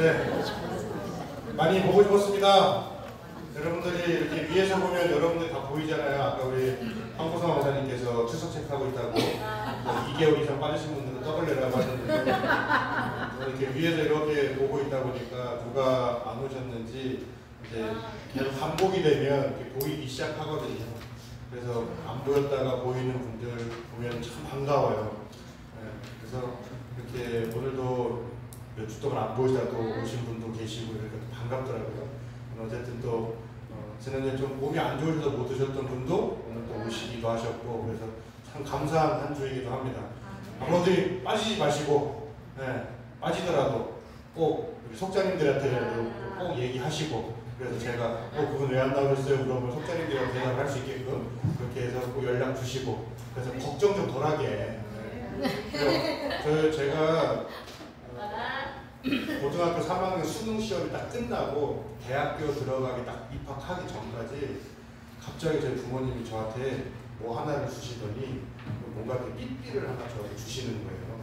네, 많이 보고 싶었습니다. 여러분들이 이렇게 위에서 보면 여러분들 다 보이잖아요. 아까 우리 황보성 원사님께서 출석 체크하고 있다고 2개월 이상 빠지신 분들은 떠벌레라고 하셨는데 이렇게 위에서 이렇게 보고 있다 보니까 누가 안 오셨는지 이제 계속 반복이 되면 이렇게 보이기 시작하거든요. 그래서 안 보였다가 보이는 분들 보면 참 반가워요. 네, 그래서 이렇게 오늘도 몇 주 동안 안 보이다가 또 오신 분도 계시고 이렇게 반갑더라고요. 어쨌든 또 지난해 좀 몸이 안 좋으셔서 못 오셨던 분도 오늘 또 오시기도 하셨고 그래서 참 감사한 한 주이기도 합니다. 아무튼 빠지지 마시고 빠지더라도 꼭 우리 속자님들한테 꼭 얘기하시고 그래서 제가 그분 왜 안 나오셨어요? 그러면 속자님들이랑 대답을 할 수 있게끔 그렇게 해서 꼭 연락 주시고 그래서 걱정 좀 덜하게 제가 고등학교 3학년 수능 시험이 딱 끝나고 대학교 들어가기 딱 입학하기 전까지 갑자기 저희 부모님이 저한테 뭐 하나를 주시더니 뭔가 그 삐삐를 하나 저한테 주시는 거예요.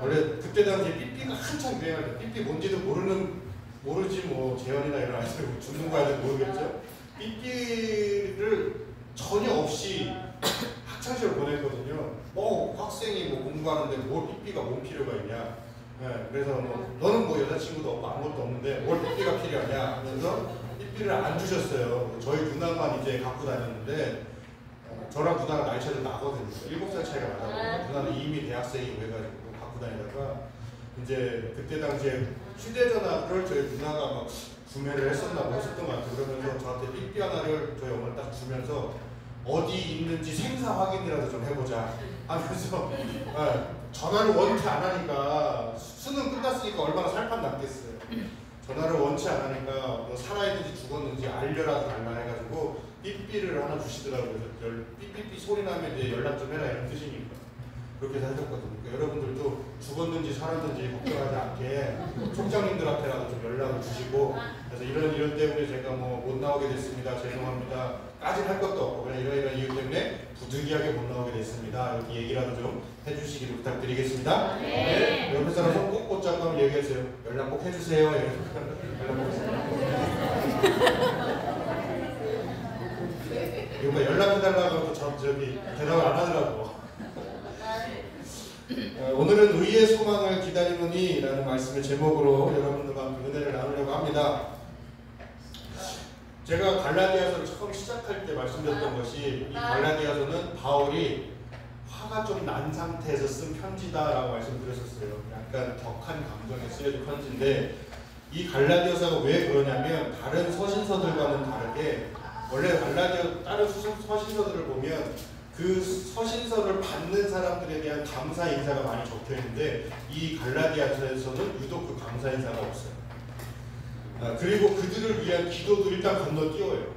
원래 그때 당시에 삐삐가 한창 유행할 때 삐삐 뭔지도 모르지 뭐 재현이나 이런 아이들 주는 거 아이들 모르겠죠. 삐삐를 전혀 없이 학창시절 보냈거든요. 학생이 뭐 공부하는데 뭘 삐삐가 뭔 필요가 있냐. 네, 그래서 너는 뭐 여자친구도 없고 아무것도 없는데 뭘 삐삐가 필요하냐 하면서 삐삐를 안 주셨어요. 저희 누나만 이제 갖고 다녔는데 저랑 누나가 나이 차이도 나거든요. 7살 차이가 나거든요. 누나는 이미 대학생이고 해가지고 갖고 다니다가 이제 그때 당시에 휴대전화를 저희 누나가 막 구매를 했었나 뭐 했었던 것 같아요. 그러면서 저한테 삐삐 하나를 저희 엄마를 딱 주면서 어디 있는지 생사 확인이라도 좀 해보자 하면서 전화를 원치 안 하니까 수능 끝났으니까 얼마나 살판 났겠어요. 전화를 원치 안 하니까 뭐 살아있는지 죽었는지 알려라도 달라 해가지고 삐삐를 하나 주시더라고요. 삐삐삐 소리 나면 이제 연락 좀 해라 이런 뜻이니까 그렇게 해서 하셨거든요. 그러니까 여러분들도 죽었는지 살았는지 걱정하지 않게 총장님들한테라도 좀 연락을 주시고 그래서 이런 때문에 제가 뭐 못 나오게 됐습니다. 죄송합니다. 까진 할 것도 없고 그냥 이런 이유 때문에 부득이하게 못 나오게 됐습니다. 이렇게 얘기라도 좀 해주시기를 부탁드리겠습니다. 네. 옆에 사람 손 꼭 꽂자고 하면 얘기하세요. 연락 꼭 해주세요. 연락 꼭 해주세요. 연락해달라고 하고 저기 대답을 안 하더라고. 오늘은 의의 소망을 기다리노니 라는 말씀의 제목으로 여러분들과 함께 은혜를 나누려고 합니다. 제가 갈라디아서를 처음 시작할 때 말씀드렸던 것이 이 갈라디아서는 바울이 화가 좀 난 상태에서 쓴 편지다라고 말씀드렸었어요. 약간 격한 감정에 쓰여진 편지인데 이 갈라디아서가 왜 그러냐면 다른 서신서들과는 다르게 원래 갈라디아 다른 서신서들을 보면 그 서신서를 받는 사람들에 대한 감사 인사가 많이 적혀 있는데 이 갈라디아서에서는 유독 그 감사 인사가 없어요. 그리고 그들을 위한 기도도 일단 건너뛰어요.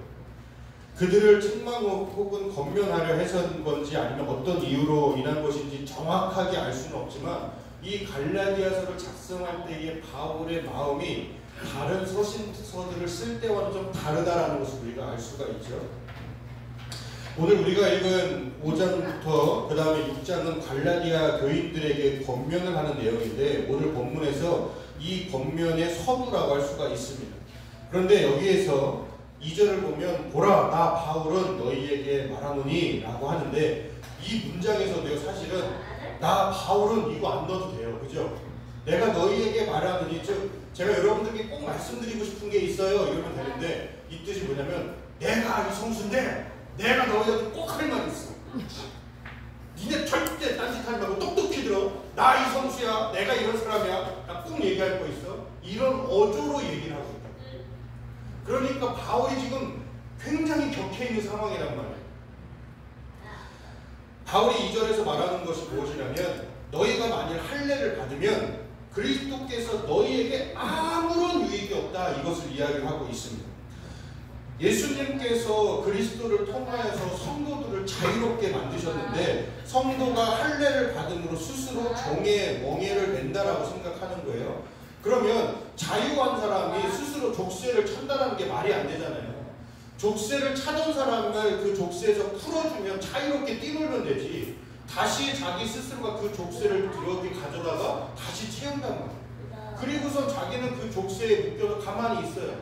그들을 책망 혹은 권면하려 해서인 건지 아니면 어떤 이유로 인한 것인지 정확하게 알 수는 없지만 이 갈라디아서를 작성할 때의 바울의 마음이 다른 서신서들을 쓸 때와는 좀 다르다라는 것을 우리가 알 수가 있죠. 오늘 우리가 읽은 5장부터 그 다음에 6장은 갈라디아 교인들에게 권면을 하는 내용인데 오늘 본문에서 이 권면의 서두라고 할 수가 있습니다. 그런데 여기에서 2절을 보면 보라 나 바울은 너희에게 말하노니 라고 하는데 이 문장에서도요 사실은 나 바울은 이거 안 넣어도 돼요. 그죠? 내가 너희에게 말하노니 즉 제가 여러분들께 꼭 말씀드리고 싶은 게 있어요 이러면 되는데 이 뜻이 뭐냐면 내가 이 성수인데 내가 너희한테 꼭 할 말이 있어. 니네 절대 딴짓하지 말고 똑똑히 들어. 나 이 성수야. 내가 이런 사람이야. 나 꼭 얘기할 거 있어. 이런 어조로 얘기를 하고 있다. 그러니까 바울이 지금 굉장히 격해 있는 상황이란 말이에요. 바울이 2절에서 말하는 것이 무엇이냐면 너희가 만일 할례를 받으면 그리스도께서 너희에게 아무런 유익이 없다. 이것을 이야기를 하고 있습니다. 예수님께서 그리스도를 통하여서 성도들을 자유롭게 만드셨는데 성도가 할례를 받음으로 스스로 종의 멍에를 맨다라고 생각하는 거예요. 그러면 자유한 사람이 스스로 족쇄를 찬다는 게 말이 안 되잖아요. 족쇄를 차던 사람을 그 족쇄에서 풀어주면 자유롭게 뛰놀면 되지 다시 자기 스스로가 그 족쇄를 이렇게 가져다가 다시 채운단 말이에요. 그리고선 자기는 그 족쇄에 묶여서 가만히 있어요.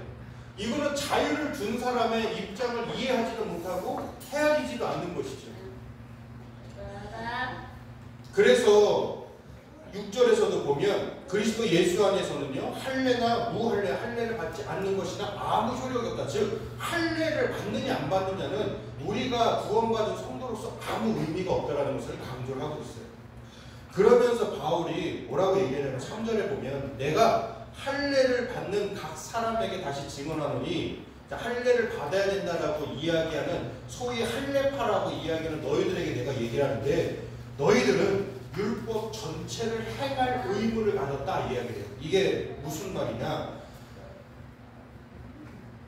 이거는 자유를 준 사람의 입장을 이해하지도 못하고 헤아리지도 않는 것이죠. 그래서 6절에서도 보면 그리스도 예수 안에서는요, 할례나 무할례, 할례를 받지 않는 것이나 아무 효력이 없다. 즉 할례를 받느냐 안 받느냐는 우리가 구원받은 성도로서 아무 의미가 없다라는 것을 강조를 하고 있어요. 그러면서 바울이 뭐라고 얘기하냐면 3절에 보면 내가 할례를 받는 각 사람에게 다시 증언하노니, 할례를 받아야 된다라고 이야기하는 소위 할례파라고 이야기하는 너희들에게 내가 얘기를 하는데, 너희들은 율법 전체를 행할 의무를 가졌다 이야기해요. 이게 무슨 말이냐?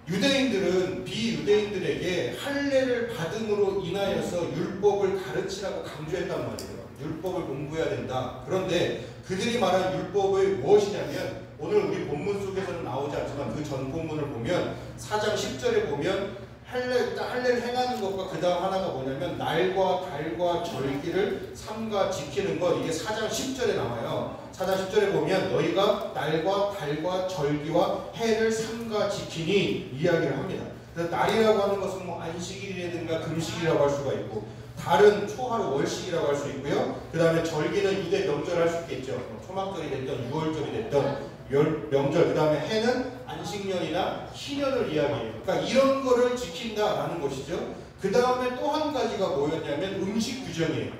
유대인들은 비유대인들에게 할례를 받음으로 인하여서 율법을 가르치라고 강조했단 말이에요. 율법을 공부해야 된다. 그런데 그들이 말한 율법이 무엇이냐면, 오늘 우리 본문 속에서는 나오지 않지만 그 전 본문을 보면 4장 10절에 보면 할례를 행하는 것과 그 다음 하나가 뭐냐면 날과 달과 절기를 삼가 지키는 것. 이게 4장 10절에 나와요. 4장 10절에 보면 너희가 날과 달과 절기와 해를 삼가 지키니 이야기를 합니다. 그래서 날이라고 하는 것은 뭐 안식일이라든가 금식이라고 할 수가 있고, 달은 초하루 월식이라고 할 수 있고요. 그 다음에 절기는 유대 명절 할 수 있겠죠. 초막절이 됐던 유월절이 됐던 명절, 그 다음에 해는 안식년이나 희년을 이야기해요. 그러니까 이런 거를 지킨다라는 것이죠. 그 다음에 또 한 가지가 뭐였냐면 음식 규정이에요.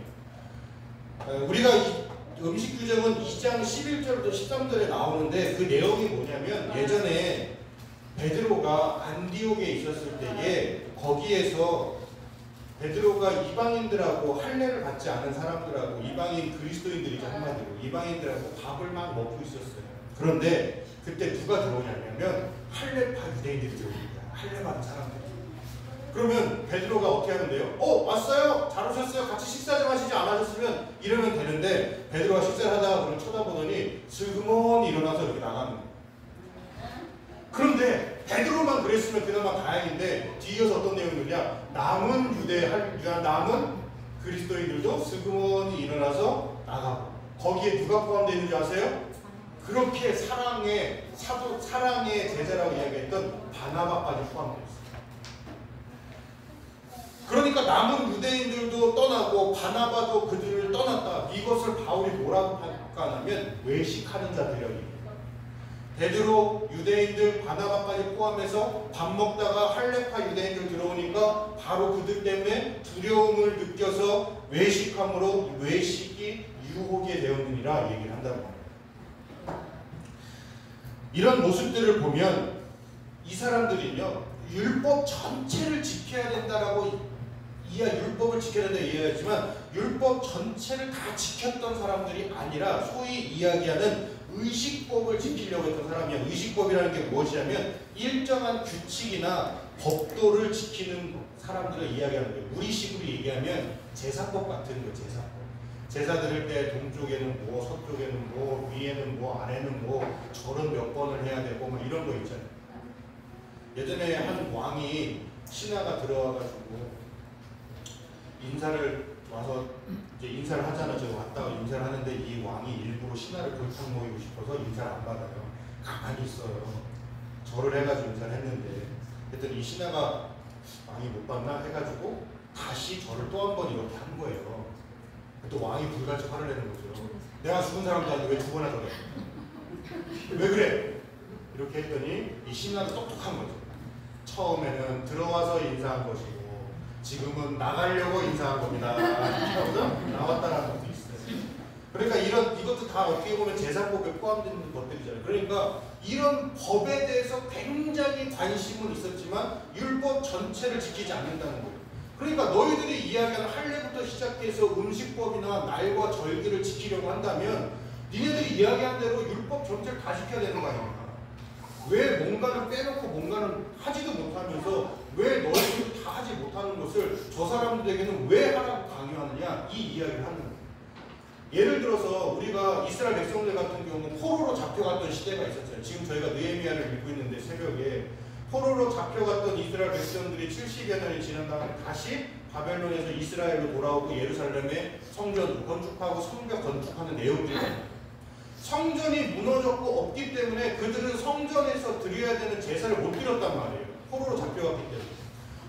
우리가 이 음식 규정은 2장 11절부터 13절에 나오는데, 그 내용이 뭐냐면 예전에 베드로가 안디옥에 있었을 때에 거기에서 베드로가 이방인들하고 할례를 받지 않은 사람들하고, 이방인 그리스도인들이죠, 한마디로 이방인들하고 밥을 막 먹고 있었어요. 그런데 그때 누가 들어오냐면 할례파 유대인들이 들어옵니다. 할례 받은 사람들이. 그러면 베드로가 어떻게 하면 돼요? 왔어요? 잘 오셨어요? 같이 식사 좀 하시지 않으셨으면 이러면 되는데, 베드로가 식사를 하다가 그걸 쳐다보더니 슬그머니 일어나서 이렇게 나가는 거예요. 그런데 베드로만 그랬으면 그나마 다행인데, 뒤이어서 어떤 내용이냐, 남은 그리스도인들도 슬그머니 일어나서 나가고, 거기에 누가 포함되어 있는지 아세요? 그렇게 사랑의 제자라고 이야기했던 바나바까지 포함되어 있어요. 그러니까 남은 유대인들도 떠나고 바나바도 그들을 떠났다. 이것을 바울이 뭐라고 평가하냐면 외식하는 자들이라고 얘기해요. 베드로, 유대인들, 바나바까지 포함해서 밥 먹다가 할례파 유대인들 들어오니까 바로 그들 때문에 두려움을 느껴서 외식함으로 외식이 유혹이 되었느니라 얘기를 한다는 겁니다. 이런 모습들을 보면 이 사람들은요, 율법 전체를 지켜야 된다라고 율법을 지켜야 된다 이해하지만, 율법 전체를 다 지켰던 사람들이 아니라 소위 이야기하는 의식법을 지키려고 했던 사람이야. 의식법이라는 게 무엇이냐면 일정한 규칙이나 법도를 지키는 사람들을 이야기하는 거예요. 우리식으로 얘기하면 제사법 같은 거예요. 제사 드릴 때 동쪽에는 뭐, 서쪽에는 뭐, 위에는 뭐, 아래는 뭐, 절은 몇 번을 해야 되고 뭐 이런 거 있잖아요. 예전에 한 왕이 신하가 들어와가지고 인사를 와서 이제 인사를 하잖아. 저 왔다가 인사를 하는데 이 왕이 일부러 신하를 골탕 먹이고 싶어서 인사를 안 받아요. 가만히 있어요. 절을 해가지고 인사를 했는데, 그랬더니 이 신하가 왕이 못 받나 해가지고 다시 절을 또 한 번 이렇게 한 거예요. 또 왕이 불같이 화를 내는 거죠. 내가 죽은 사람도 아닌데 왜 두 번이나 저래? 왜 그래? 이렇게 했더니 이 신하도 똑똑한 거죠. 처음에는 들어와서 인사한 것이고 지금은 나가려고 인사한 겁니다. 나왔다라는 것도 있어요. 그러니까 이것도 다 어떻게 보면 제사법에 포함되는 것들이잖아요. 그러니까 이런 법에 대해서 굉장히 관심은 있었지만 율법 전체를 지키지 않는다는 거예요. 그러니까 너희들이 이야기하는 할례부터 시작해서 음식법이나 날과 절기를 지키려고 한다면 니네들이 이야기한 대로 율법 전체를 다 지켜야 되는 거 아닙니까? 왜 뭔가를 빼놓고 뭔가는 하지도 못하면서 왜 너희들이 다 하지 못하는 것을 저 사람들에게는 왜 하라고 강요하느냐, 이 이야기를 하는 거예요. 예를 들어서 우리가 이스라엘 백성들 같은 경우는 포로로 잡혀갔던 시대가 있었잖아요. 지금 저희가 느헤미야를 읽고 있는데 새벽에 포로로 잡혀갔던 이스라엘 백성들이 70여 년이 지난 다음에 다시 바벨론에서 이스라엘로 돌아오고 예루살렘에 성전 건축하고 성벽 건축하는 내용들이 있어요. 성전이 무너졌고 없기 때문에 그들은 성전에서 드려야 되는 제사를 못 드렸단 말이에요. 포로로 잡혀갔기 때문에.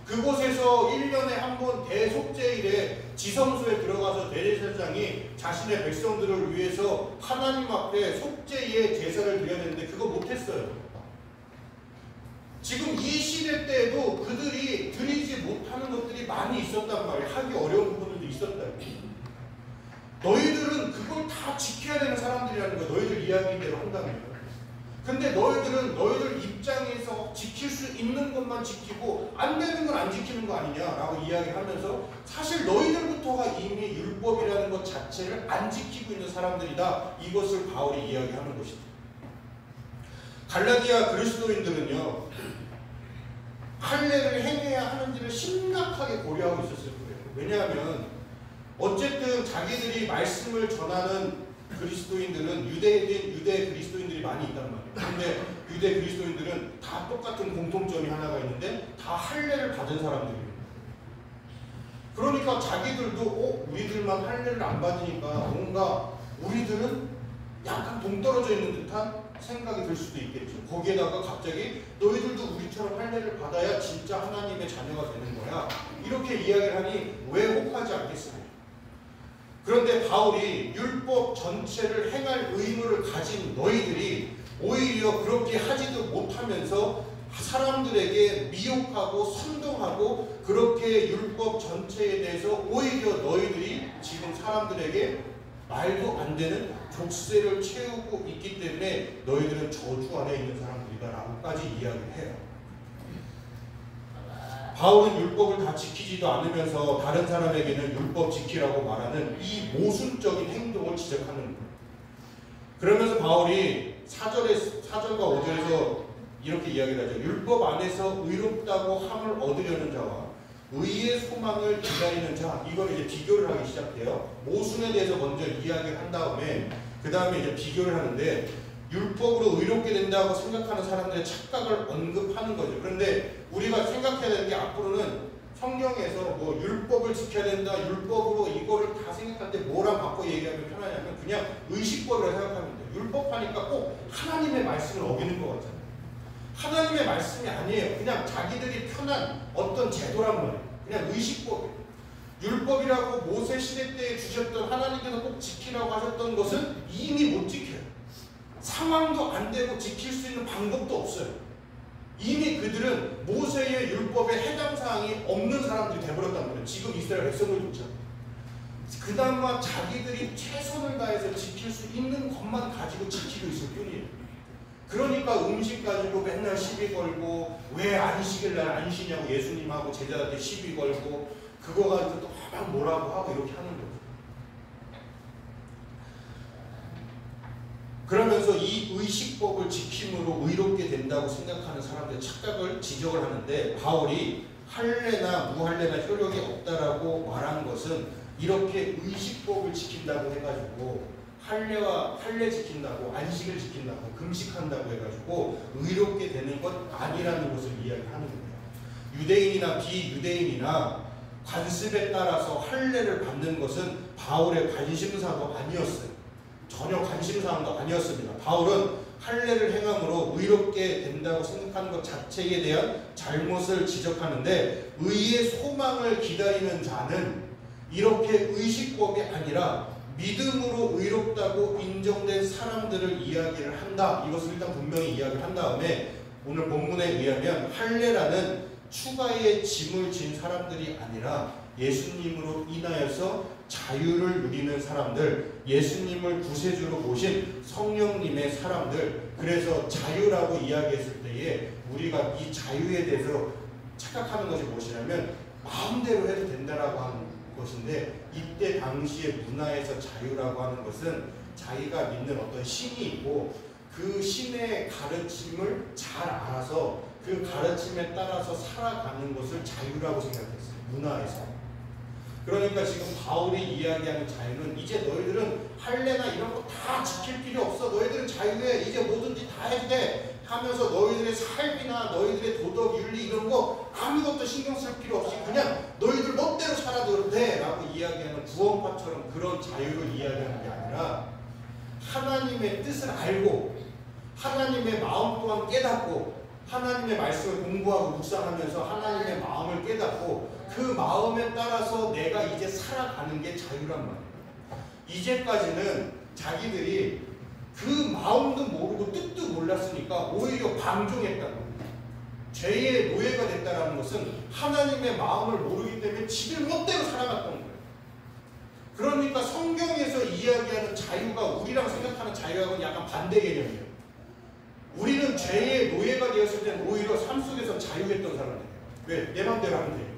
그곳에서 1년에 한 번 대속죄일에 지성소에 들어가서 대제사장이 자신의 백성들을 위해서 하나님 앞에 속죄의 제사를 드려야 되는데 그거 못했어요. 지금 이 시대 때에도 그들이 드리지 못하는 것들이 많이 있었단 말이에요. 하기 어려운 부분들도 있었다. 너희들은 그걸 다 지켜야 되는 사람들이라는 거야. 너희들 이야기대로 한다면. 근데 너희들은 너희들 입장에서 지킬 수 있는 것만 지키고 안 되는 건 안 지키는 거 아니냐라고 이야기하면서 사실 너희들부터가 이미 율법이라는 것 자체를 안 지키고 있는 사람들이다. 이것을 바울이 이야기하는 것이다. 갈라디아 그리스도인들은요, 할례를 행해야 하는지를 심각하게 고려하고 있었을 거예요. 왜냐하면 어쨌든 자기들이 말씀을 전하는 그리스도인들은 유대 그리스도인들이 많이 있단 말이에요. 그런데 유대 그리스도인들은 다 똑같은 공통점이 하나가 있는데 다 할례를 받은 사람들이에요. 그러니까 자기들도 우리들만 할례를 안 받으니까 뭔가 우리들은 약간 동떨어져 있는 듯한 생각이 들 수도 있겠죠. 거기에다가 갑자기 너희들도 우리처럼 할례를 받아야 진짜 하나님의 자녀가 되는 거야. 이렇게 이야기를 하니 왜 혹하지 않겠습니까? 그런데 바울이 율법 전체를 행할 의무를 가진 너희들이 오히려 그렇게 하지도 못하면서 사람들에게 미혹하고 선동하고 그렇게 율법 전체에 대해서 오히려 너희들이 지금 사람들에게 말도 안 되는 족쇄를 채우고 있기 때문에 너희들은 저주 안에 있는 사람들이다 라고까지 이야기를 해요. 바울은 율법을 다 지키지도 않으면서 다른 사람에게는 율법 지키라고 말하는 이 모순적인 행동을 지적하는 거예요. 그러면서 바울이 4절과 5절에서 이렇게 이야기를 하죠. 율법 안에서 의롭다고 함을 얻으려는 자와 의의 소망을 기다리는 자, 이걸 이제 비교를 하기 시작해요. 모순에 대해서 먼저 이야기를 한 다음에 그 다음에 이제 비교를 하는데 율법으로 의롭게 된다고 생각하는 사람들의 착각을 언급하는 거죠. 그런데 우리가 생각해야 되는 게 앞으로는 성경에서 뭐 율법을 지켜야 된다, 율법으로 이거를 다 생각할 때 뭐랑 바꿔 얘기하면 편하냐면 그냥 의식법이라고 생각하면 돼요. 율법하니까 꼭 하나님의 말씀을 어기는 것 같잖아요. 하나님의 말씀이 아니에요. 그냥 자기들이 편한 어떤 제도란 말이에요. 그냥 의식법이에요. 율법이라고 모세 시대 때 주셨던 하나님께서 꼭 지키라고 하셨던 것은 이미 못 지켜요. 상황도 안 되고 지킬 수 있는 방법도 없어요. 이미 그들은 모세의 율법에 해당 사항이 없는 사람들이 되어버렸단 말이에요. 지금 이스라엘 백성들조차. 그나마 자기들이 최선을 다해서 지킬 수 있는 것만 가지고 지키고 있을 뿐이에요. 그러니까 음식 가지고 맨날 시비 걸고 왜 안식일 날 안 쉬냐고 예수님하고 제자한테 시비 걸고 그거 가지고 또 막 뭐라고 하고 이렇게 하는 거예요. 그러면서 이 의식법을 지킴으로 의롭게 된다고 생각하는 사람들의 착각을 지적을 하는데 바울이 할례나 무할례나 효력이 없다라고 말한 것은 이렇게 의식법을 지킨다고 해가지고 할례 지킨다고 안식을 지킨다고 금식한다고 해가지고 의롭게 되는 것 아니라는 것을 이야기하는 거예요. 유대인이나 비유대인이나 관습에 따라서 할례를 받는 것은 바울의 관심사도 아니었어요. 전혀 관심사항도 아니었습니다. 바울은 할례를 행함으로 의롭게 된다고 생각하는 것 자체에 대한 잘못을 지적하는데 의의 소망을 기다리는 자는 이렇게 의식법이 아니라 믿음으로 의롭다고 인정된 사람들을 이야기를 한다. 이것을 일단 분명히 이야기를 한 다음에 오늘 본문에 의하면 할례라는 추가의 짐을 진 사람들이 아니라 예수님으로 인하여서 자유를 누리는 사람들, 예수님을 구세주로 모신 성령님의 사람들, 그래서 자유라고 이야기했을 때에 우리가 이 자유에 대해서 착각하는 것이 무엇이냐면 마음대로 해도 된다라고 하는 것인데 이때 당시의 문화에서 자유라고 하는 것은 자기가 믿는 어떤 신이 있고 그 신의 가르침을 잘 알아서 그 가르침에 따라서 살아가는 것을 자유라고 생각했어요. 문화에서. 그러니까 지금 바울이 이야기하는 자유는 이제 너희들은 할례나 이런 거 다 지킬 필요 없어. 너희들은 자유해. 이제 뭐든지 다 해도 돼. 하면서 너희들의 삶이나 너희들의 도덕, 윤리 이런 거 아무것도 신경 쓸 필요 없이 그냥 너희들 멋대로 살아도 돼 라고 이야기하는 구원파처럼 그런 자유를 이야기하는 게 아니라 하나님의 뜻을 알고 하나님의 마음 또한 깨닫고 하나님의 말씀을 공부하고 묵상하면서 하나님의 마음을 깨닫고 그 마음에 따라서 내가 이제 살아가는 게 자유란 말이에요. 이제까지는 자기들이 그 마음도 모르고 뜻도 몰랐으니까 오히려 방종했다는 거예요. 죄의 노예가 됐다는 것은 하나님의 마음을 모르기 때문에 지들 멋대로 살아갔던 거예요. 그러니까 성경에서 이야기하는 자유가 우리랑 생각하는 자유하고는 약간 반대 개념이에요. 우리는 죄의 노예가 되었을 때는 오히려 삶 속에서 자유했던 사람들이에요. 왜? 내 마음대로 하면 돼요.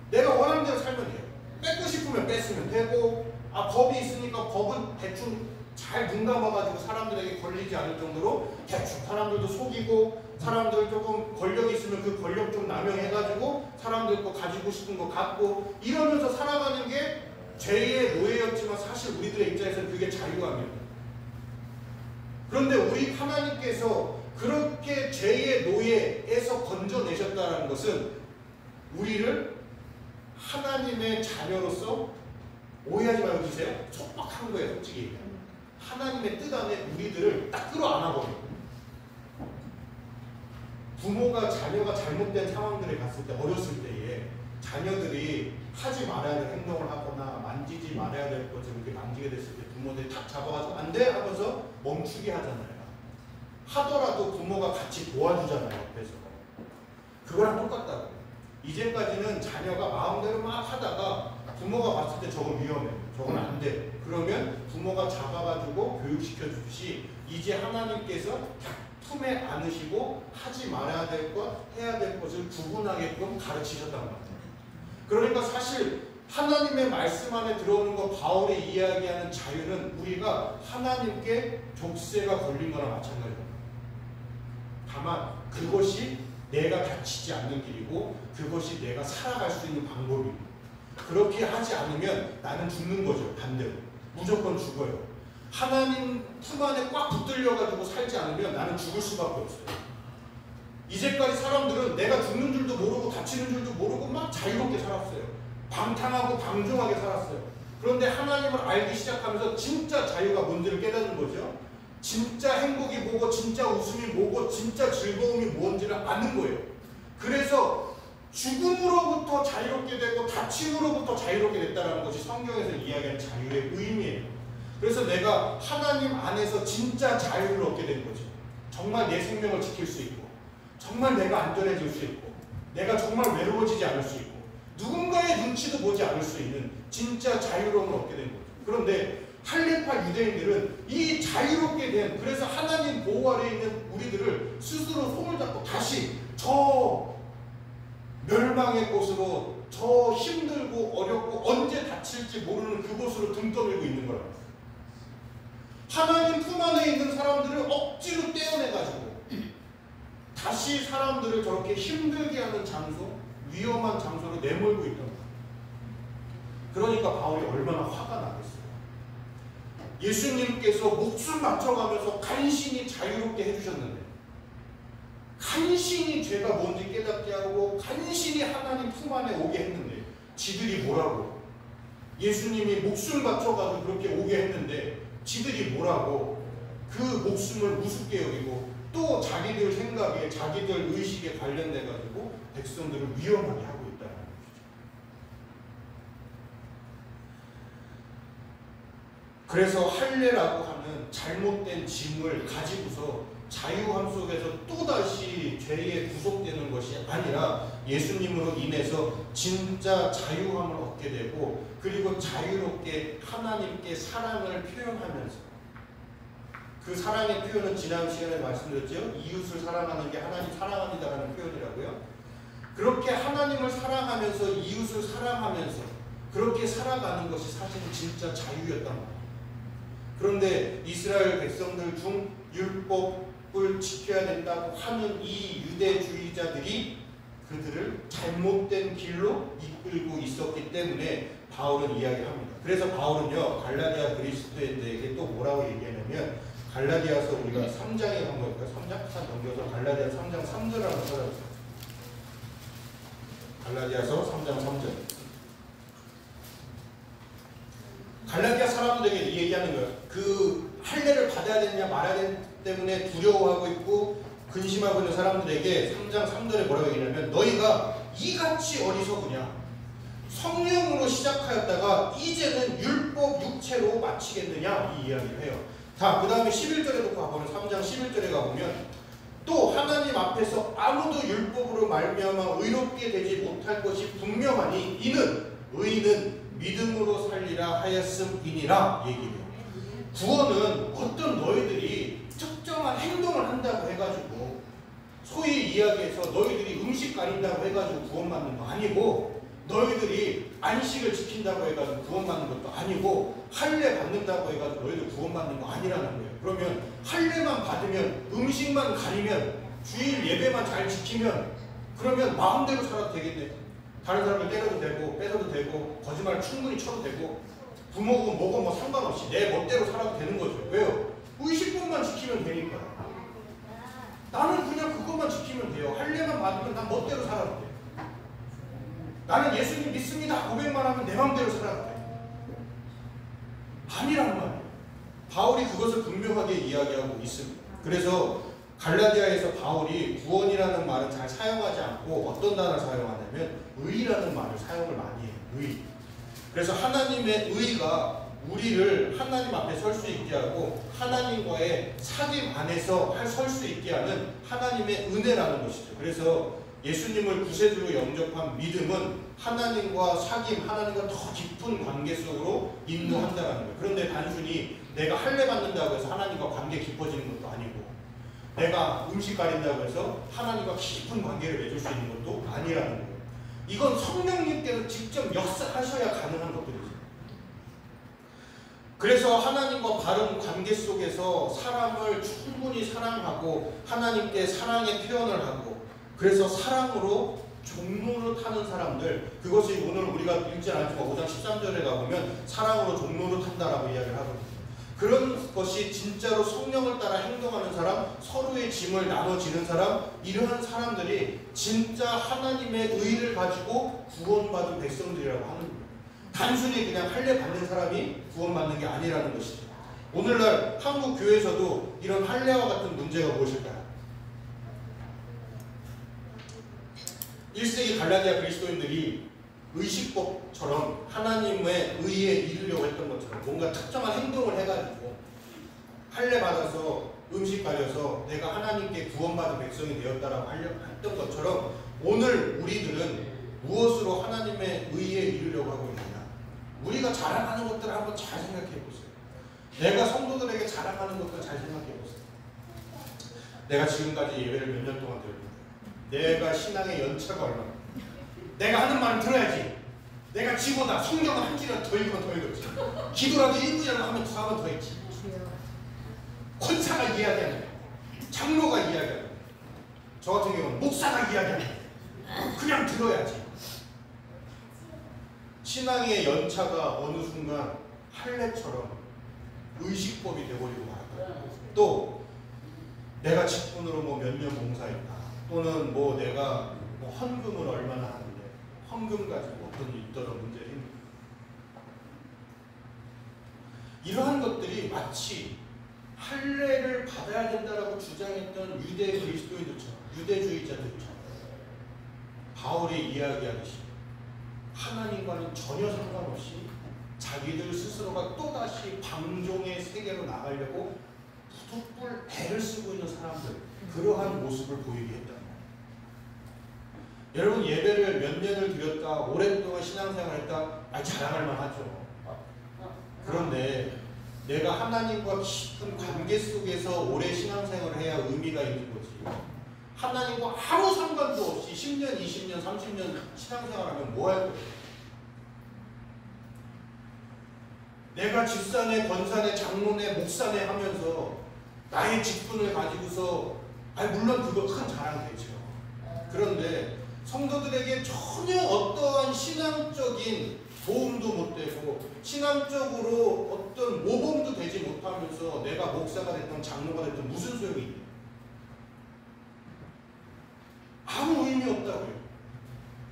내가 원하는 대로 살면 돼요. 뺏고 싶으면 뺏으면 되고, 법이 있으니까 법은 대충 잘 눈 감아가지고 사람들에게 걸리지 않을 정도로 대충 사람들도 속이고, 사람들 조금 권력이 있으면 그 권력 좀 남용해가지고 사람들 거 가지고 싶은 거 갖고 이러면서 살아가는 게 죄의 노예였지만 사실 우리들의 입장에서는 그게 자유함이에요. 그런데 우리 하나님께서 그렇게 죄의 노예에서 건져내셨다는 것은 우리를 하나님의 자녀로서, 오해하지 말고 주세요. 촉박한 거예요, 솔직히. 하나님의 뜻 안에 우리들을 딱 끌어안아버려요. 부모가 자녀가 잘못된 상황들에 갔을 때, 어렸을 때에 자녀들이 하지 말아야 될 행동을 하거나 만지지 말아야 될 것을 이렇게 만지게 됐을 때 부모들이 탁 잡아가지고 안 돼! 하면서 멈추게 하잖아요. 하더라도 부모가 같이 도와주잖아요, 옆에서. 그거랑 똑같다고. 이제까지는 자녀가 마음대로 막 하다가 부모가 봤을 때 저건 위험해, 저건 안 돼. 그러면 부모가 잡아가지고 교육시켜주듯이 이제 하나님께서 품에 안으시고 하지 말아야 될 것, 해야 될 것을 구분하게끔 가르치셨단 말이에요. 그러니까 사실 하나님의 말씀 안에 들어오는 거, 바울이 이야기하는 자유는 우리가 하나님께 족쇄가 걸린 거랑 마찬가지입니다. 다만 그것이 내가 다치지 않는 길이고 그것이 내가 살아갈 수 있는 방법입니다. 그렇게 하지 않으면 나는 죽는 거죠. 반대로. 무조건 죽어요. 하나님 품 안에 꽉 붙들려가지고 살지 않으면 나는 죽을 수밖에 없어요. 이제까지 사람들은 내가 죽는 줄도 모르고 다치는 줄도 모르고 막 자유롭게 살았어요. 방탕하고 방종하게 살았어요. 그런데 하나님을 알기 시작하면서 진짜 자유가 뭔지를 깨닫는 거죠. 진짜 행복이 뭐고 진짜 웃음이 뭐고 진짜 즐거움이 뭔지를 아는 거예요. 그래서 죽음으로부터 자유롭게 되고 다침으로부터 자유롭게 됐다는 것이 성경에서 이야기하는 자유의 의미예요. 그래서 내가 하나님 안에서 진짜 자유를 얻게 된 거죠. 정말 내 생명을 지킬 수 있고 정말 내가 안전해질 수 있고 내가 정말 외로워지지 않을 수 있고 누군가의 눈치도 보지 않을 수 있는 진짜 자유로움을 얻게 된 거죠. 그런데 할례파 유대인들은 이 자유롭게 된, 그래서 하나님 보호 아래에 있는 우리들을 스스로 손을 잡고 다시 저 멸망의 곳으로, 저 힘들고 어렵고 언제 다칠지 모르는 그곳으로 등 떠밀고 있는 거라고. 하나님 품 안에 있는 사람들을 억지로 떼어내가지고 다시 사람들을 저렇게 힘들게 하는 장소, 위험한 장소로 내몰고 있던 거예요. 그러니까 바울이 얼마나 화가 나겠어요. 예수님께서 목숨 맞춰가면서 간신히 자유롭게 해주셨는데, 간신히 죄가 뭔지 깨닫게 하고 간신히 하나님 품 안에 오게 했는데 지들이 뭐라고, 예수님이 목숨 맞춰가지고 그렇게 오게 했는데 지들이 뭐라고 그 목숨을 우습게 여기고 또 자기들 생각에 자기들 의식에 관련돼가지고 백성들을 위험하게 하고 있다는 것이죠. 그래서 할례라고 하는 잘못된 짐을 가지고서 자유함 속에서 또다시 죄에 구속되는 것이 아니라 예수님으로 인해서 진짜 자유함을 얻게 되고, 그리고 자유롭게 하나님께 사랑을 표현하면서, 그 사랑의 표현은 지난 시간에 말씀드렸죠. 이웃을 사랑하는 게 하나님 사랑합니다라는 표현이라고요. 그렇게 하나님을 사랑하면서 이웃을 사랑하면서 그렇게 살아가는 것이 사실은 진짜 자유였단 말이에요. 그런데 이스라엘 백성들 중 율법을 지켜야 된다고 하는 이 유대주의자들이 그들을 잘못된 길로 이끌고 있었기 때문에 바울은 이야기합니다. 그래서 바울은요, 갈라디아 그리스도인들에게 또 뭐라고 얘기하냐면, 갈라디아서 우리가 3장에 간 거니까 3장 넘겨서 갈라디아 3장 3절을 한번 찾아보세요. 갈라디아서 3장 3절. 갈라디아 사람들에게 얘기하는 거예요. 그 할례를 받아야 되느냐 말아야 되기 때문에 두려워하고 있고 근심하고 있는 사람들에게 3장 3절에 뭐라고 얘기냐면 너희가 이같이 어리석으냐 성령으로 시작하였다가 이제는 율법 육체로 마치겠느냐 이 이야기를 해요. 자, 그 다음에 11절에도 가보면 3장 11절에 가보면 또 하나님 앞에서 아무도 율법으로 말미암아 의롭게 되지 못할 것이 분명하니 이는 의인은 믿음으로 살리라 하였음이니라 얘기해요. 구원은 어떤 너희들이 특정한 행동을 한다고 해가지고 소위 이야기해서 너희들이 음식 가린다고 해가지고 구원받는 거 아니고 너희들이 안식을 지킨다고 해가지고 구원받는 것도 아니고 할례 받는다고 해가지고 너희들 구원받는 거 아니라는 거예요. 그러면 할례만 받으면 음식만 가리면 주일 예배만 잘 지키면 그러면 마음대로 살아도 되겠네. 다른 사람을 때려도 되고 뺏어도 되고 거짓말 충분히 쳐도 되고 부모고 뭐고 뭐 상관없이 내 멋대로 살아도 되는 거죠. 왜요? 의식법만 지키면 되니까. 나는 그냥 그것만 지키면 돼요. 할례만 받으면 난 멋대로 살아도 돼. 나는 예수님 믿습니다 고백만 하면 내 맘대로 살아도 돼. 아니란 말이에요. 바울이 그것을 분명하게 이야기하고 있습니다. 그래서 갈라디아에서 바울이 구원이라는 말은 잘 사용하지 않고 어떤 단어를 사용하냐면 의라는 말을 사용을 많이 해요. 의. 그래서 하나님의 의가 우리를 하나님 앞에 설 수 있게 하고 하나님과의 사귐 안에서 설 수 있게 하는 하나님의 은혜라는 것이죠. 그래서 예수님을 구세주로 영접한 믿음은 하나님과 사귐, 하나님과 더 깊은 관계 속으로 인도한다는 거예요. 그런데 단순히 내가 할례 받는다고 해서 하나님과 관계 깊어지는 것도 아니고 내가 음식 가린다고 해서 하나님과 깊은 관계를 맺을 수 있는 것도 아니라는 거예요. 이건 성령님께서 직접 역사하셔야 가능한 것들이죠. 그래서 하나님과 바른 관계 속에서 사람을 충분히 사랑하고 하나님께 사랑의 표현을 하고 그래서 사랑으로 종로를 타는 사람들, 그것이 오늘 우리가 읽지 않지만 5장 13절에 가보면 사랑으로 종로를 탄다라고 이야기를 하거든요. 그런 것이 진짜로 성령을 따라 행동하는 사람, 서로의 짐을 나눠지는 사람, 이러한 사람들이 진짜 하나님의 의를 가지고 구원받은 백성들이라고 하는 거예요. 단순히 그냥 할례 받는 사람이 구원받는 게 아니라는 것이죠. 오늘날 한국 교회에서도 이런 할례와 같은 문제가 무엇일까요? 1세기 갈라디아 그리스도인들이 의식법처럼 하나님의 의에 이르려고 했던 것처럼 뭔가 특정한 행동을 해가지고 할례 받아서 음식 가려서 내가 하나님께 구원받은 백성이 되었다라고 했던 것처럼 오늘 우리들은 무엇으로 하나님의 의에 이르려고 하고 있느냐? 우리가 자랑하는 것들을 한번 잘 생각해 보세요. 내가 성도들에게 자랑하는 것들 잘 생각해 보세요. 내가 지금까지 예배를 몇 년 동안 드렸는데 내가 신앙의 연차가 얼마나 내가 하는 말을 들어야지. 내가 지보다 성경을 한 지를 더 읽으면 더 읽었지. 기도라도 1분이라도 하면 더 하면 더 했지. 권사가 이야기하는 장로가 이야기하는 저 같은 경우는 목사가 이야기하는 그냥 들어야지. 신앙의 연차가 어느 순간 할례처럼 의식법이 되어버리고 말아요. 또 내가 직분으로 뭐 몇 년 봉사했다. 또는 뭐 내가 뭐 헌금을 얼마나 하는데 헌금 가지고 어떤 있더런 문제를 이러한 것들이 마치 할례를 받아야 된다라고 주장했던 유대 그리스도인들처럼 유대주의자들처럼 바울이 이야기하듯이 하나님과는 전혀 상관없이 자기들 스스로가 또다시 방종의 세계로 나가려고 부득불 애를 쓰고 있는 사람들, 그러한 모습을 보이게 했단 말이에요. 여러분, 예배를 몇 년을 드렸다, 오랫동안 신앙생활을 했다, 자랑할 만하죠. 그런데 내가 하나님과 깊은 관계 속에서 오래 신앙생활을 해야 의미가 있는 거지. 하나님과 아무 상관도 없이 10년, 20년, 30년 신앙생활하면 뭐 할 거예요? 내가 집사네, 권사네, 장로네, 목사네 하면서 나의 직분을 가지고서 물론 그거 큰 자랑이 되죠. 그런데 성도들에게 전혀 어떠한 신앙적인 도움도 못 되고 신앙적으로 어떤 모범도 되지 못하면서 내가 목사가 됐든 장로가 됐든 무슨 소용이 있냐? 아무 의미 없다고요.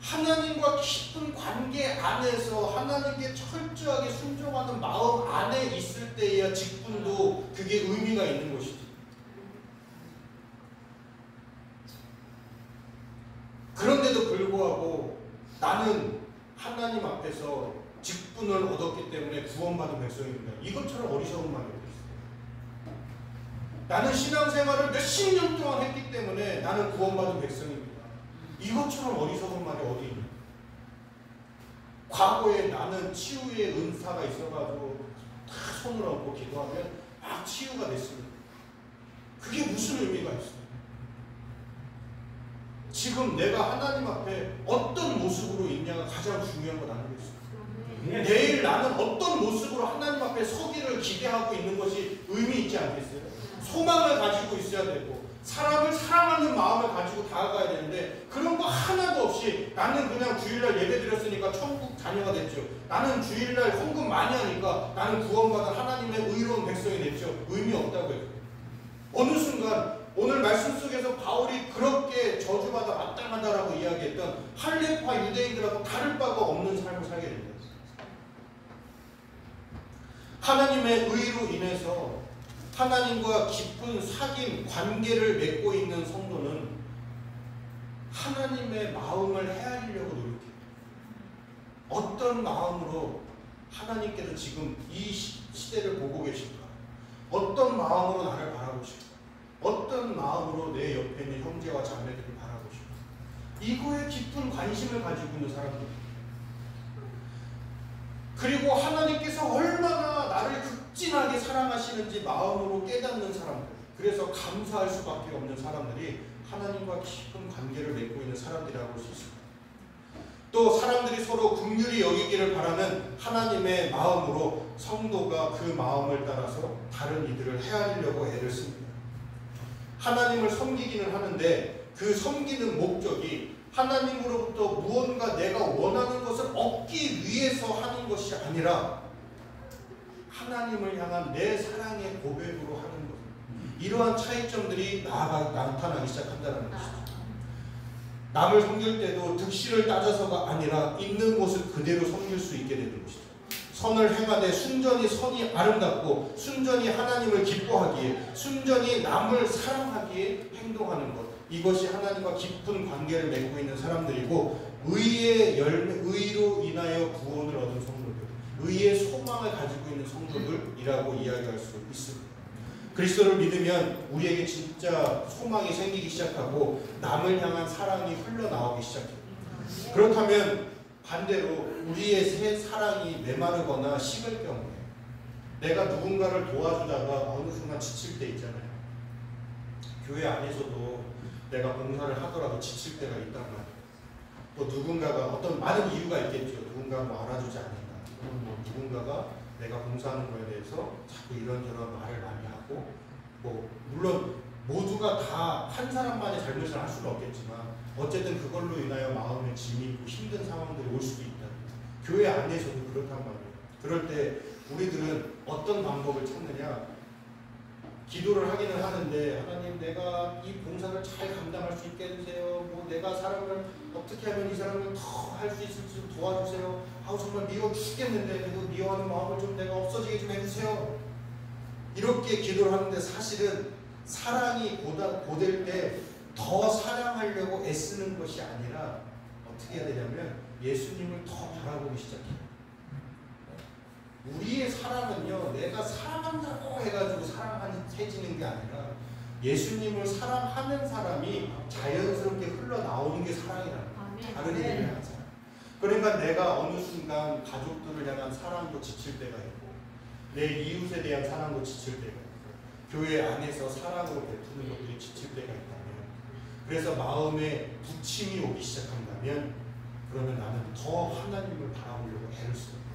하나님과 깊은 관계 안에서 하나님께 철저하게 순종하는 마음 안에 있을 때에야 직분도 그게 의미가 있는 것이지. 그런데도 불구하고 나는 하나님 앞에서 직분을 얻었기 때문에 구원받은 백성입니다. 이것처럼 어리석은 말이 어디 있어요? 나는 신앙생활을 몇십 년 동안 했기 때문에 나는 구원받은 백성입니다. 이것처럼 어리석은 말이 어디 있냐? 과거에 나는 치유의 은사가 있어가지고 다 손을 얹고 기도하면 막 치유가 됐습니다. 그게 무슨 의미가 있어요? 지금 내가 하나님 앞에 어떤 모습으로 있냐가 가장 중요한 건 아니겠어요? 내일 나는 어떤 모습으로 하나님 앞에 서기를 기대하고 있는 것이 의미 있지 않겠어요? 소망을 가지고 있어야 되고 사람을 사랑하는 마음을 가지고 다가가야 되는데 그런 거 하나도 없이 나는 그냥 주일날 예배 드렸으니까 천국 자녀가 됐죠. 나는 주일날 헌금 많이 하니까 나는 구원받은 하나님의 의로운 백성이 됐죠. 의미 없다고요. 어느 순간 오늘 말씀 속에서 바울이 그렇게 저주받아 마땅하다라고 이야기했던 할례파 유대인들하고 다를 바가 없는 삶을 살게 됩니다. 하나님의 의로 인해서 하나님과 깊은 사귐, 관계를 맺고 있는 성도는 하나님의 마음을 헤아리려고 노력해요. 어떤 마음으로 하나님께서 지금 이 시대를 보고 계실까? 어떤 마음으로 나를 바라보실까? 어떤 마음으로 내 옆에 있는 형제와 자매들을 바라보실까? 이거에 깊은 관심을 가지고 있는 사람들. 그리고 하나님께서 얼마나 나를 극진하게 사랑하시는지 마음으로 깨닫는 사람들, 그래서 감사할 수밖에 없는 사람들이 하나님과 깊은 관계를 맺고 있는 사람들이라고 할 수 있습니다. 또 사람들이 서로 긍휼히 여기기를 바라는 하나님의 마음으로 성도가 그 마음을 따라서 다른 이들을 헤아리려고 애를 씁니다. 하나님을 섬기기는 하는데 그 섬기는 목적이 하나님으로부터 무언가 내가 원하는 것을 얻기 위해서 하는 것이 아니라 하나님을 향한 내 사랑의 고백으로 하는 것. 이러한 차이점들이 나타나기 시작한다는 것이죠. 남을 섬길 때도 득실을 따져서가 아니라 있는 모습 그대로 섬길 수 있게 되는 것이죠. 선을 행하되 순전히 선이 아름답고 순전히 하나님을 기뻐하기에 순전히 남을 사랑하기에 행동하는 것. 이것이 하나님과 깊은 관계를 맺고 있는 사람들이고 의의 열매, 의로 인하여 구원을 얻은 성도들, 의의 소망을 가지고 있는 성도들이라고 이야기할 수 있습니다. 그리스도를 믿으면 우리에게 진짜 소망이 생기기 시작하고 남을 향한 사랑이 흘러나오기 시작해요. 그렇다면 반대로 우리의 새 사랑이 메마르거나 식을 경우에 내가 누군가를 도와주다가 어느 순간 지칠 때 있잖아요. 교회 안에서도 내가 봉사를 하더라도 지칠 때가 있단 말이에요. 또 누군가가 어떤 많은 이유가 있겠죠. 누군가 뭐 알아주지 않는다. 또는 뭐 누군가가 내가 봉사하는 거에 대해서 자꾸 이런저런 말을 많이 하고, 뭐 물론 모두가 다 한 사람만의 잘못을 할 수는 없겠지만 어쨌든 그걸로 인하여 마음에 짐이 있고 힘든 상황들이 올 수도 있다. 교회 안에서도 그렇단 말이에요. 그럴 때 우리들은 어떤 방법을 찾느냐? 기도를 하기는 하는데 하나님 내가 이 봉사를 잘 감당할 수 있게 해주세요. 뭐 내가 사람을 어떻게 하면 이 사람을 더 할 수 있을지 좀 도와주세요. 아우 정말 미워 죽겠는데 그 미워하는 마음을 좀 내가 없어지게 좀 해주세요. 이렇게 기도를 하는데 사실은 사랑이 고될 때 더 사랑하려고 애쓰는 것이 아니라 어떻게 해야 되냐면 예수님을 더 바라보기 시작해요. 우리의 사랑은요, 내가 사랑한다고 해가지고 사랑해지는 게 아니라 예수님을 사랑하는 사람이 자연스럽게 흘러나오는 게 사랑이라는 거예요. 다른 이들을 향한 사랑. 그러니까 내가 어느 순간 가족들을 향한 사랑도 지칠 때가 있고 내 이웃에 대한 사랑도 지칠 때가 있고 교회 안에서 사랑으로 베푸는 것들이 지칠 때가 있다면, 그래서 마음에 부침이 오기 시작한다면 그러면 나는 더 하나님을 바라보려고 애를 씁니다.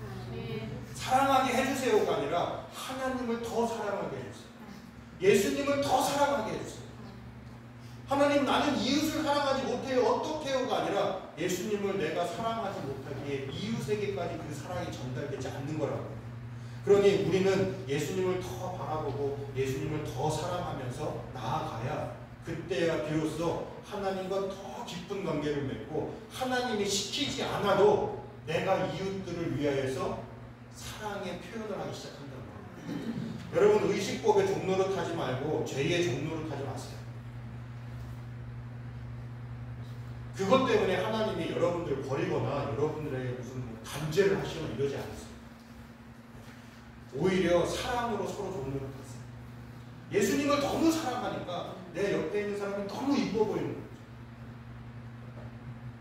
사랑하게 해주세요가 아니라 하나님을 더 사랑하게 해주세요. 예수님을 더 사랑하게 해주세요. 하나님 나는 이웃을 사랑하지 못해요. 어떻게요가 아니라 예수님을 내가 사랑하지 못하기에 이웃에게까지 그 사랑이 전달되지 않는 거라고. 그러니 우리는 예수님을 더 바라보고 예수님을 더 사랑하면서 나아가야 그때야 비로소 하나님과 더 깊은 관계를 맺고 하나님이 시키지 않아도 내가 이웃들을 위하여서 사랑의 표현을 하기 시작한다는 거예요. 여러분 의식법의 종로를 타지 말고 죄의 종로를 타지 마세요. 그것 때문에 하나님이 여러분들 버리거나 여러분들에게 무슨 단죄를 하시거나 이러지 않으세요. 오히려 사랑으로 서로 종로를 타세요. 예수님을 너무 사랑하니까 내 옆에 있는 사람이 너무 이뻐 보이는 거죠.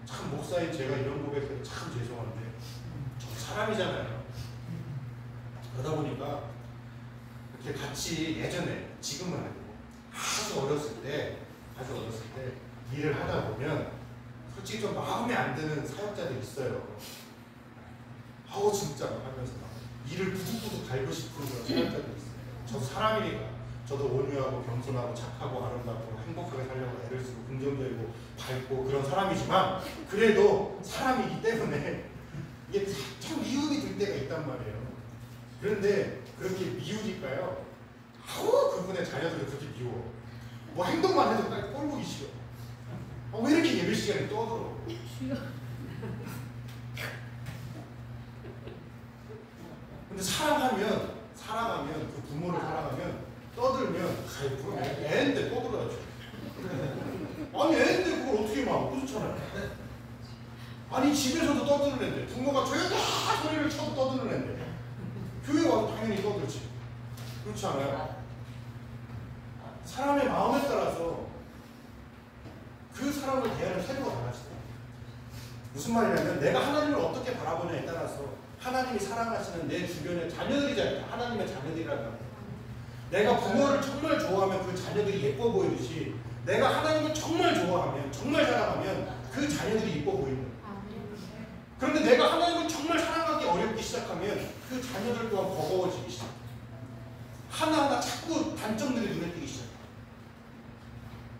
참 목사인 제가 이런 고백해서 참 죄송한데 저 사람이잖아요. 그러다 보니까 이렇게 같이 예전에 지금은 아니고 아주 어렸을 때 일을 하다 보면 솔직히 좀 마음에 안 드는 사역자들 있어요. 아우 진짜 하면서 막 일을 부득부득 갈고 싶은 그런 사역자들 있어요. 저도 사람이니까 저도 온유하고 겸손하고 착하고 아름답고 행복하게 살려고 애를 쓰고 긍정적이고 밝고 그런 사람이지만 그래도 사람이기 때문에 이게 참 미움이 들 때가 있단 말이에요. 그런데 그렇게 미우니까요. 아우 그분의 자녀들을 그렇게 미워. 뭐 행동만 해도 딱 꼴보기 싫어. 왜 이렇게 예배 시간에 떠들어? 근데 사랑하면 그 부모를 사랑하면 떠들면 애인데 떠들어야죠. 아니 애인데 그걸 어떻게 막 그렇잖아요. 아니 집에서도 떠드는 애인데 부모가 조용히 소리를 쳐도 떠드는 애인데 교회 와도 당연히 떠들지. 그렇지 않아요? 사람의 마음에 따라서 그 사람을 대하는 태도가 달라지다. 무슨 말이냐면 내가 하나님을 어떻게 바라보냐에 따라서 하나님이 사랑하시는 내 주변의 자녀들이잖아요. 하나님의 자녀들이라는 말. 내가 부모를 정말 좋아하면 그 자녀들이 예뻐 보이듯이 내가 하나님을 정말 좋아하면 정말 사랑하면 그 자녀들이 예뻐 보이는 거예요. 그런데 내가 하나님을 정말 사랑하기 어렵기 시작하면 그 자녀들 또한 버거워지기 시작해요. 하나하나 자꾸 단점들이 눈에 띄기 시작해요.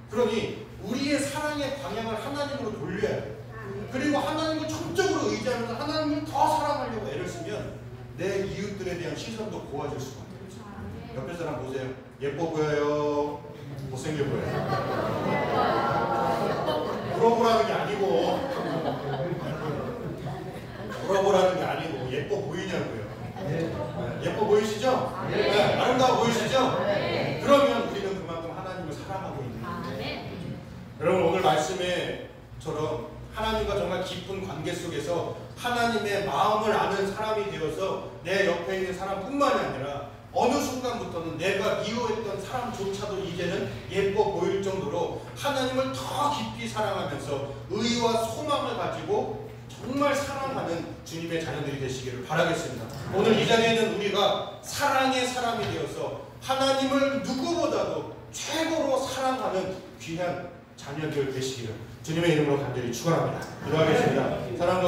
그러니 우리의 사랑의 방향을 하나님으로 돌려야 돼요. 그리고 하나님을 전적으로 의지하면서 하나님을 더 사랑하려고 애를 쓰면 내 이웃들에 대한 시선도 고와질 수가 있어요. 옆에 사람 보세요. 예뻐 보여요? 못생겨 보여요? 물어보라는 게 아니고 예뻐 보이냐고요. 예뻐 보이시죠? 네. 아름다워 보이시죠? 그러면 우리는 그만큼 하나님을 사랑하고 있는 거예요. 여러분 오늘 말씀에처럼 하나님과 정말 깊은 관계 속에서 하나님의 마음을 아는 사람이 되어서 내 옆에 있는 사람뿐만이 아니라 어느 순간부터는 내가 미워했던 사람조차도 이제는 예뻐 보일 정도로 하나님을 더 깊이 사랑하면서 의와 소망을 가지고 정말 사랑하는 주님의 자녀들이 되시기를 바라겠습니다. 오늘 이 자리에 있는 우리가 사랑의 사람이 되어서 하나님을 누구보다도 최고로 사랑하는 귀한 자녀들 되시기를 주님의 이름으로 간절히 축원합니다. 기도하겠습니다. 사랑과